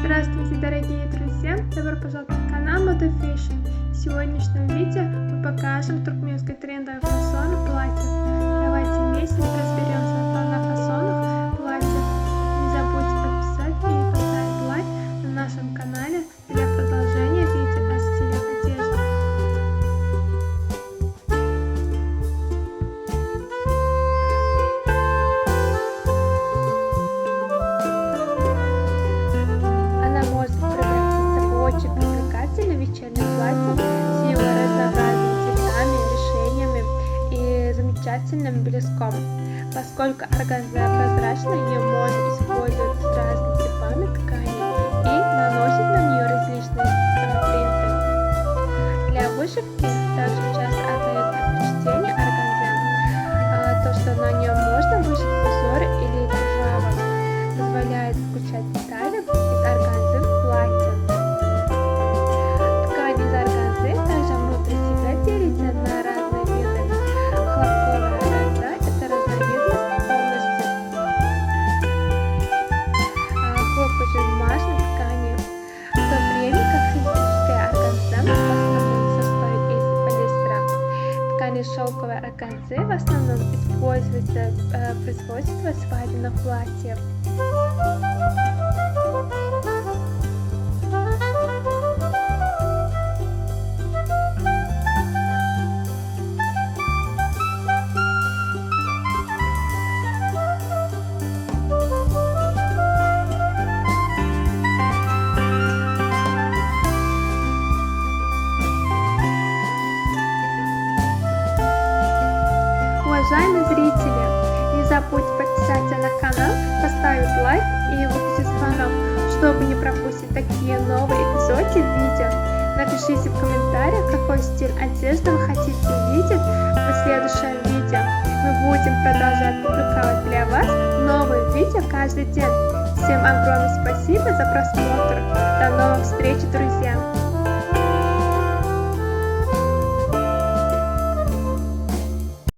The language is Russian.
Здравствуйте, дорогие друзья! Добро пожаловать на канал Moda Fashion. В сегодняшнем видео мы покажем туркменское трендовое фасон платье. Давайте вместе разберемся на фасонах платья. Не забудьте подписать и поставить лайк на нашем канале для продолжения видео о стиле одежды. Очень привлекательное вечернее платье с его разнообразными цветами, решениями и замечательным блеском. Поскольку органза прозрачная, ее можно использовать с разными типами ткани и наносить на нее различные принты. Для вышивки также часто отдают предпочтение органзе. То, что на нем можно вышить узоры или кружева, позволяет включать детали из органзы в платье. Также внутри себя делится на разные виды. Хлопковая органза – это разновидность полностью хлопково-бумажной ткани, в то время как синтетическая органза в основном состоит из полиэстера. Ткань шелковой органзы в основном используется в производстве свадебных платьев. Уважаемые зрители, не забудьте подписаться на канал, поставить лайк и выключить звонок, чтобы не пропустить такие новые эпизоды видео. Напишите в комментариях, какой стиль одежды вы хотите увидеть в следующем видео. Мы будем продолжать публиковать для вас новые видео каждый день. Всем огромное спасибо за просмотр. До новых встреч, друзья!